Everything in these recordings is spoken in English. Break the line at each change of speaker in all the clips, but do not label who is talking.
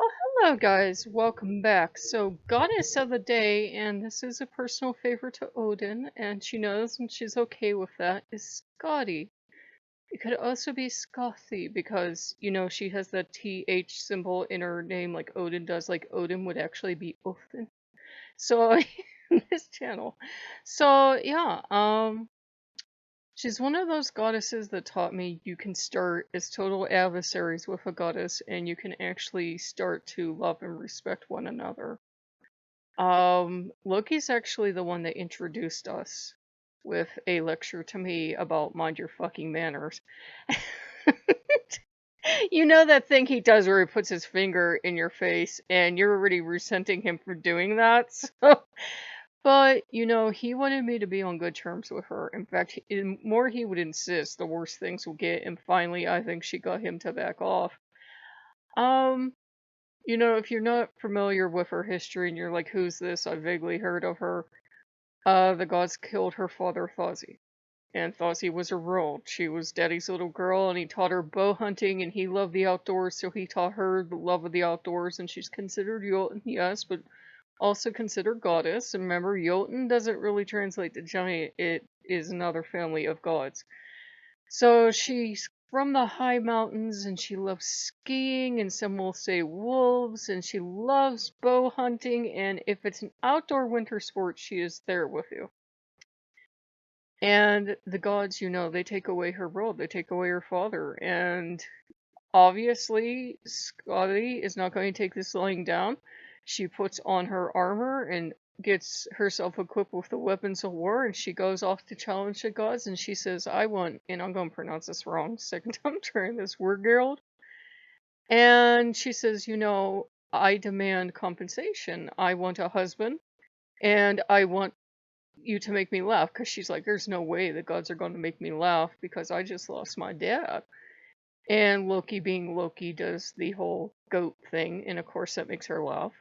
Hello, guys. Welcome back. So, Goddess of the Day, and this is a personal favorite to Odin, and she knows and she's okay with that, is Skadi. It could also be Skothi because, she has the TH symbol in her name like Odin does, like Odin would actually be Othin. So, in this channel. So, yeah, she's one of those goddesses that taught me you can start as total adversaries with a goddess and you can actually start to love and respect one another. Loki's actually the one that introduced us with a lecture to me about mind your fucking manners. You know that thing he does where he puts his finger in your face and you're already resenting him for doing that? So but, he wanted me to be on good terms with her. In fact, the more he would insist, the worse things would get, and finally, I think she got him to back off. Um, if you're not familiar with her history and you're like, who's this? I vaguely heard of her. The gods killed her father, Thausi. And Thausi was a world. She was Daddy's little girl, and he taught her bow hunting, and he loved the outdoors, so he taught her the love of the outdoors, and she's considered Jotun, yes, but also considered goddess. And remember, Jotun doesn't really translate to giant, it is another family of gods. So she's from the high mountains and she loves skiing, and some will say wolves, and she loves bow hunting. And if it's an outdoor winter sport, she is there with you. And the gods, they take away her world, they take away her father. And obviously, Skadi is not going to take this lying down. She puts on her armor and gets herself equipped with the weapons of war, and she goes off to challenge the gods, and she says, I want, and I'm going to pronounce this wrong, second time trying this word, Gerald. And she says, I demand compensation. I want a husband, and I want you to make me laugh, because she's like, there's no way the gods are going to make me laugh because I just lost my dad. And Loki, being Loki, does the whole goat thing, and of course that makes her laugh.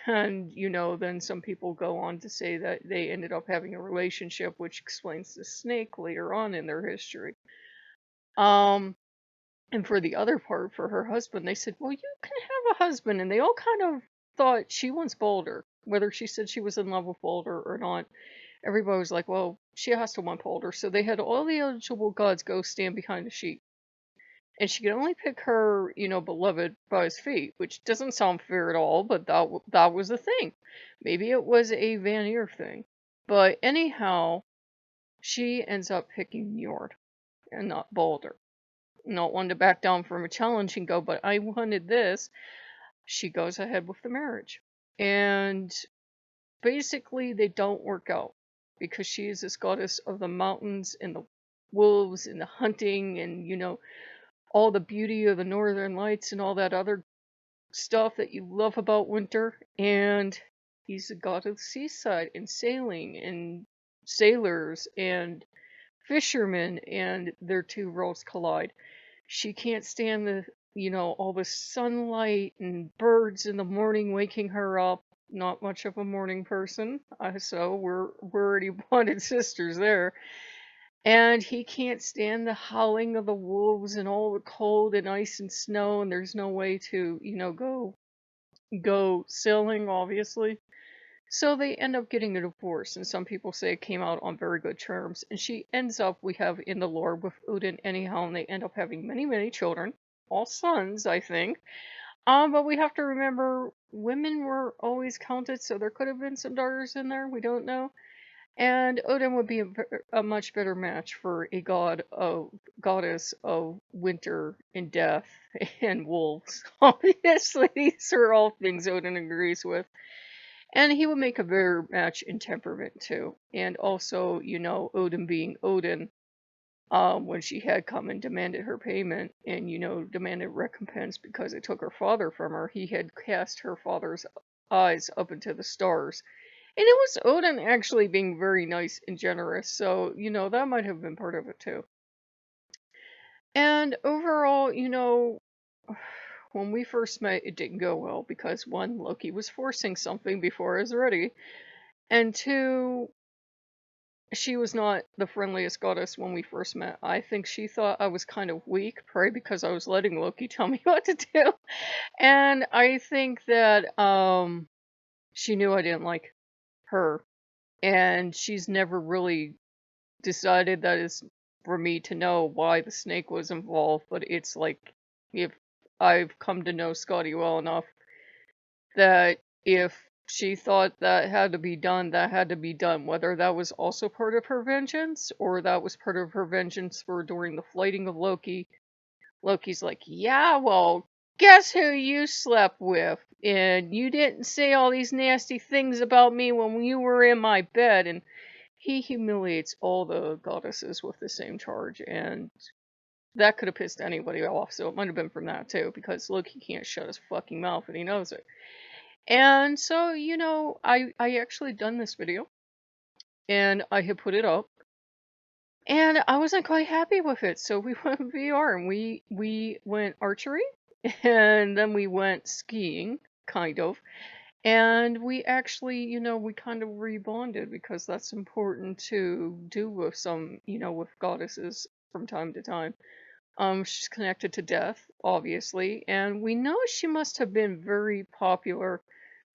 And, then some people go on to say that they ended up having a relationship, which explains the snake later on in their history. Um, and for the other part, for her husband, they said, well, you can have a husband. And they all kind of thought she wants Balder. Whether she said she was in love with Balder or not, everybody was like, well, she has to want Balder. So they had all the eligible gods go stand behind a sheep. And she could only pick her, beloved by his feet, which doesn't sound fair at all, but that was the thing. Maybe it was a Vanir thing. But anyhow, she ends up picking Njord and not Balder. Not one to back down from a challenge and go, but I wanted this. She goes ahead with the marriage. And basically, they don't work out because she is this goddess of the mountains and the wolves and the hunting and, all the beauty of the northern lights and all that other stuff that you love about winter. And he's a god of the seaside and sailing and sailors and fishermen, and their two worlds collide. She can't stand all the sunlight and birds in the morning waking her up. Not much of a morning person, so we're already bonded sisters there. And he can't stand the howling of the wolves and all the cold and ice and snow, and there's no way to, go sailing, obviously. So they end up getting a divorce, and some people say it came out on very good terms. And she ends up, we have in the lore, with Odin anyhow, and they end up having many, many children. All sons, I think. But we have to remember, women were always counted, so there could have been some daughters in there, we don't know. And Odin would be a much better match for a goddess of winter and death and wolves. Obviously, these are all things Odin agrees with. And he would make a better match in temperament too. And also, Odin being Odin, when she had come and demanded her payment and, demanded recompense because it took her father from her, he had cast her father's eyes up into the stars. And it was Odin actually being very nice and generous, so, that might have been part of it too. And overall, when we first met, it didn't go well because one, Loki was forcing something before I was ready, and two, she was not the friendliest goddess when we first met. I think she thought I was kind of weak, probably because I was letting Loki tell me what to do. And I think that she knew I didn't like her. And she's never really decided that it's for me to know why the snake was involved, but it's like if I've come to know Skadi well enough that if she thought that had to be done, that had to be done, whether that was also part of her vengeance or that was part of her vengeance for during the flighting of Loki. Loki's like, yeah, well, guess who you slept with? And you didn't say all these nasty things about me when you were in my bed. And he humiliates all the goddesses with the same charge. And that could have pissed anybody off. So it might have been from that too, because Loki can't shut his fucking mouth and he knows it. And so, I actually done this video and I had put it up and I wasn't quite happy with it. So we went VR and we went archery and then we went skiing, kind of. And we actually, we kind of rebonded because that's important to do with some, with goddesses from time to time. She's connected to death, obviously, and we know she must have been very popular.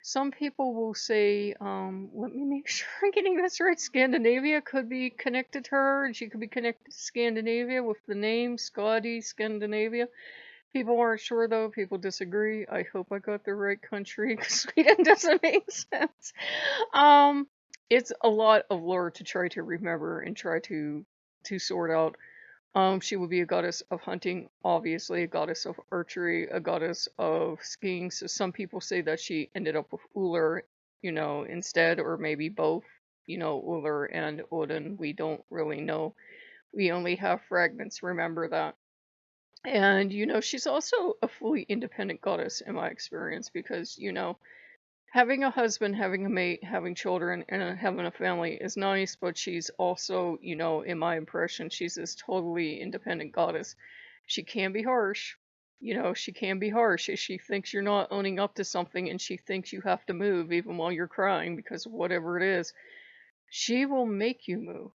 Some people will say, let me make sure I'm getting this right. Scandinavia could be connected to her, and she could be connected to Scandinavia with the name Skadi, Scandinavia. People aren't sure though. People disagree. I hope I got the right country because Sweden doesn't make sense. Um, it's a lot of lore to try to remember and try to sort out. She will be a goddess of hunting, obviously, a goddess of archery, a goddess of skiing. So some people say that she ended up with Uller, instead, or maybe both, Uller and Odin. We don't really know. We only have fragments, remember that. And, she's also a fully independent goddess in my experience because, having a husband, having a mate, having children, and having a family is nice, but she's also, in my impression, she's this totally independent goddess. She can be harsh. She can be harsh if she thinks you're not owning up to something and she thinks you have to move even while you're crying because of whatever it is. She will make you move.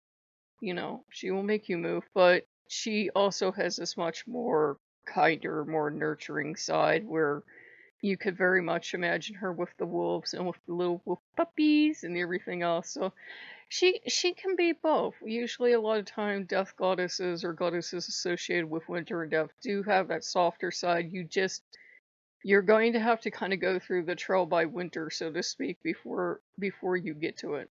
She will make you move, but she also has this much more kinder, more nurturing side where you could very much imagine her with the wolves and with the little wolf puppies and everything else. So she can be both. Usually, a lot of time, death goddesses or goddesses associated with winter and death do have that softer side. You're going to have to kind of go through the trail by winter, so to speak, before you get to it.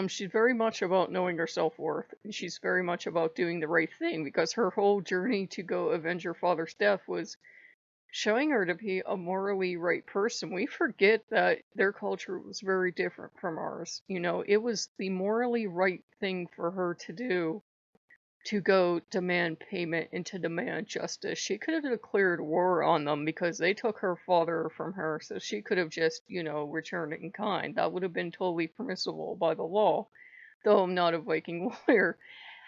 She's very much about knowing her self-worth, and she's very much about doing the right thing because her whole journey to go avenge her father's death was showing her to be a morally right person. We forget that their culture was very different from ours. It was the morally right thing for her to do to go demand payment and to demand justice. She could have declared war on them because they took her father from her, so she could have just, returned it in kind. That would have been totally permissible by the law, though I'm not a Viking lawyer.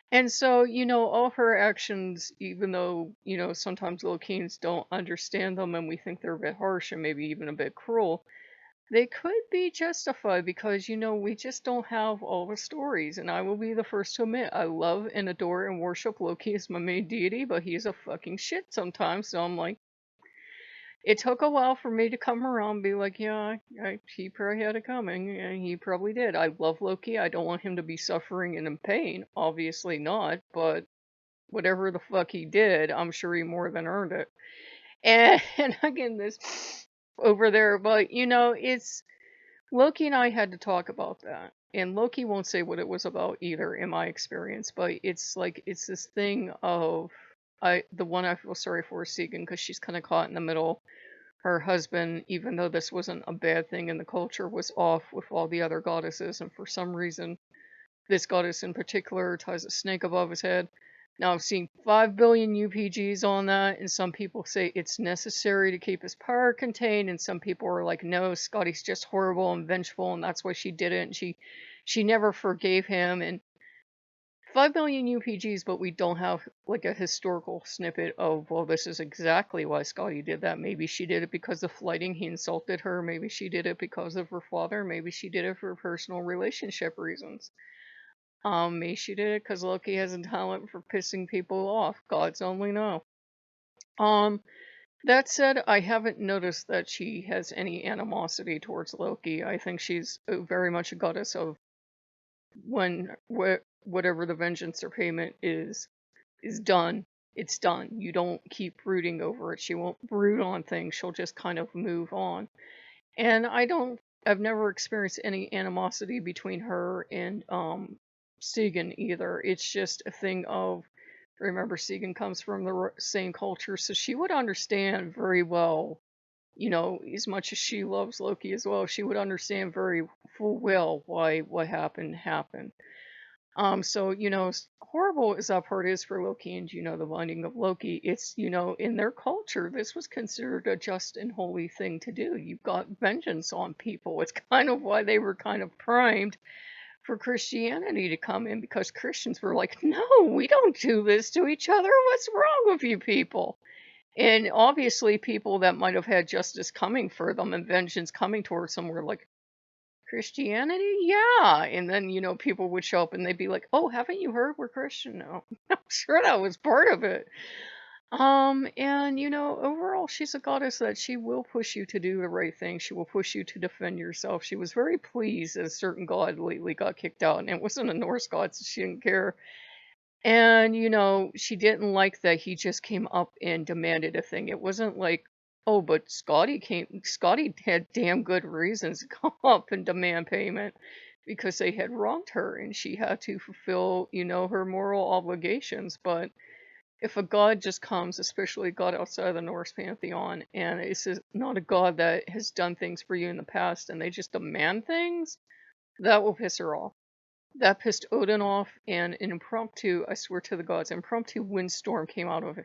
And so, all her actions, even though, sometimes Lokeans don't understand them and we think they're a bit harsh and maybe even a bit cruel, they could be justified because, we just don't have all the stories. And I will be the first to admit, I love and adore and worship Loki as my main deity, but he's a fucking shit sometimes. So I'm like, it took a while for me to come around and be like, yeah, he probably had it coming, and he probably did. I love Loki. I don't want him to be suffering and in pain. Obviously not, but whatever the fuck he did, I'm sure he more than earned it. And again, this over there, but it's Loki and I had to talk about that. And Loki won't say what it was about either, in my experience, but it's like, it's this thing of, the one I feel sorry for is Segan because she's kind of caught in the middle. Her husband, even though this wasn't a bad thing in the culture, was off with all the other goddesses, and for some reason, this goddess in particular ties a snake above his head. Now, I've seen 5 billion UPGs on that, and some people say it's necessary to keep his power contained, and some people are like, no, Scotty's just horrible and vengeful, and that's why she did it, and she never forgave him, and 5 billion UPGs, but we don't have like a historical snippet of, well, this is exactly why Scotty did that. Maybe she did it because of flighting, he insulted her, maybe she did it because of her father, maybe she did it for personal relationship reasons. Maybe she did it because Loki has a talent for pissing people off. Gods only know. Um, that said, I haven't noticed that she has any animosity towards Loki. I think she's very much a goddess of whatever the vengeance or payment is done. It's done. You don't keep brooding over it. She won't brood on things. She'll just kind of move on. And I've never experienced any animosity between her and Segan either. It's just a thing of, remember, Segan comes from the same culture, so she would understand very well, as much as she loves Loki as well, she would understand very full well why what happened. So, as horrible as that part is for Loki and, the binding of Loki, it's, in their culture, this was considered a just and holy thing to do. You've got vengeance on people. It's kind of why they were kind of primed for Christianity to come in, because Christians were like, no, we don't do this to each other. What's wrong with you people? And obviously, people that might have had justice coming for them and vengeance coming towards them were like, Christianity? Yeah. And then, people would show up and they'd be like, oh, haven't you heard we're Christian now? I'm sure that was part of it. And overall, she's a goddess that she will push you to do the right thing. She will push you to defend yourself. She was very pleased that a certain god lately got kicked out, and it wasn't a Norse god, so she didn't care. And, she didn't like that he just came up and demanded a thing. It wasn't like, oh, but Scotty had damn good reasons to come up and demand payment because they had wronged her and she had to fulfill, her moral obligations. But if a god just comes, especially a god outside of the Norse pantheon, and it's not a god that has done things for you in the past and they just demand things, that will piss her off. That pissed Odin off, and an impromptu, I swear to the gods, impromptu windstorm came out of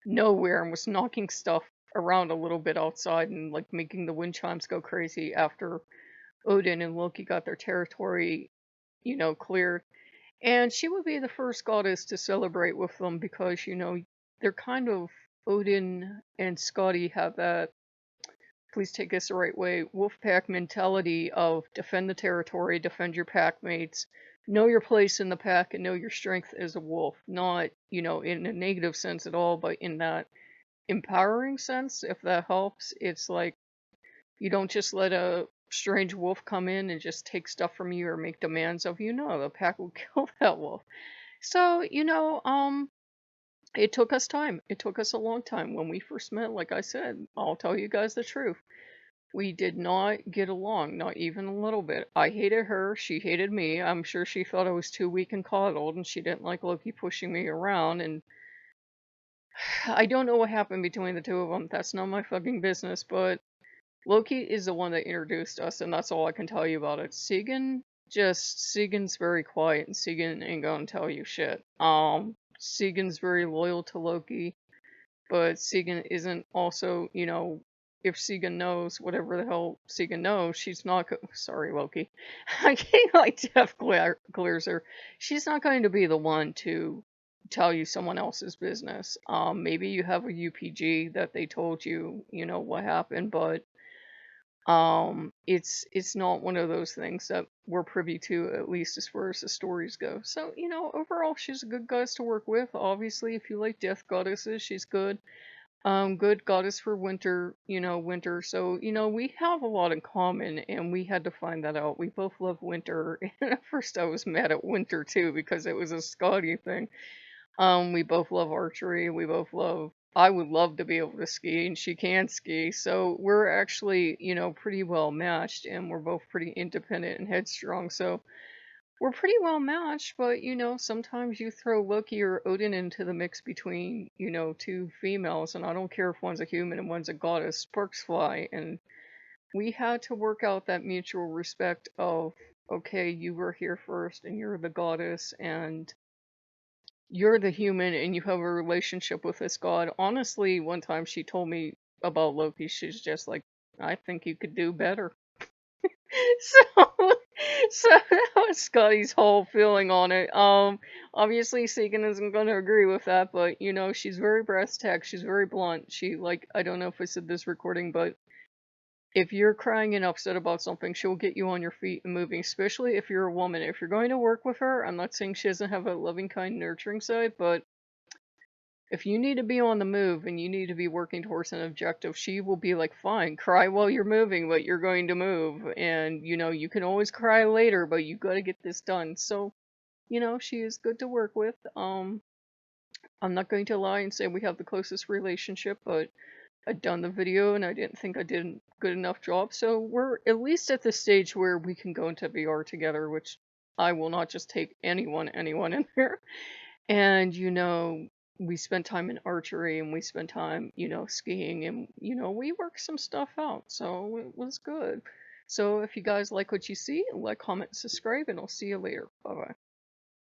nowhere and was knocking stuff around a little bit outside and like making the wind chimes go crazy after Odin and Loki got their territory, cleared. And she would be the first goddess to celebrate with them because, they're kind of, Odin and Skadi have that, please take this the right way, wolf pack mentality of defend the territory, defend your pack mates, know your place in the pack, and know your strength as a wolf. Not, in a negative sense at all, but in that empowering sense, if that helps. It's like you don't just let a strange wolf come in and just take stuff from you or make demands of you. No, the pack will kill that wolf. So, it took us time. It took us a long time. When we first met, like I said, I'll tell you guys the truth. We did not get along, not even a little bit. I hated her, she hated me. I'm sure she thought I was too weak and coddled, and she didn't like Loki pushing me around, and I don't know what happened between the two of them. That's not my fucking business, but Loki is the one that introduced us, and that's all I can tell you about it. Segan's very quiet, and Segan ain't gonna tell you shit. Segan's very loyal to Loki, but Segan isn't also, if Segan knows whatever the hell Segan knows, she's not. Sorry, Loki. I can't like death glares her. She's not going to be the one to tell you someone else's business. Maybe you have a UPG that they told you, what happened, but it's not one of those things that we're privy to, at least as far as the stories go. So, overall, she's a good goddess to work with. Obviously, if you like death goddesses, she's good. Good goddess for winter, winter. So, we have a lot in common, and we had to find that out. We both love winter, and at first I was mad at winter too because it was a Scotty thing. We both love archery. We both love. I would love to be able to ski, and she can ski. So we're actually, pretty well matched, and we're both pretty independent and headstrong. So we're pretty well matched, but sometimes you throw Loki or Odin into the mix between, two females, and I don't care if one's a human and one's a goddess, sparks fly. And we had to work out that mutual respect of, okay, you were here first, and you're the goddess, and you're the human, and you have a relationship with this god. Honestly, one time she told me about Loki, she's just like, I think you could do better. So, so that was Scotty's whole feeling on it. Obviously Segan isn't going to agree with that, but she's very brass tack. She's very blunt. She, like, I don't know if I said this recording, but if you're crying and upset about something, she'll get you on your feet and moving, especially if you're a woman. If you're going to work with her, I'm not saying she doesn't have a loving, kind, nurturing side, but if you need to be on the move and you need to be working towards an objective, she will be like, fine, cry while you're moving, but you're going to move. And, you can always cry later, but you got to get this done. So, she is good to work with. I'm not going to lie and say we have the closest relationship, but I'd done the video and I didn't think I did a good enough job. So we're at least at the stage where we can go into VR together, which I will not just take anyone in there. And, we spent time in archery and we spent time, skiing and, we worked some stuff out. So it was good. So if you guys like what you see, like, comment, subscribe, and I'll see you later. Bye bye.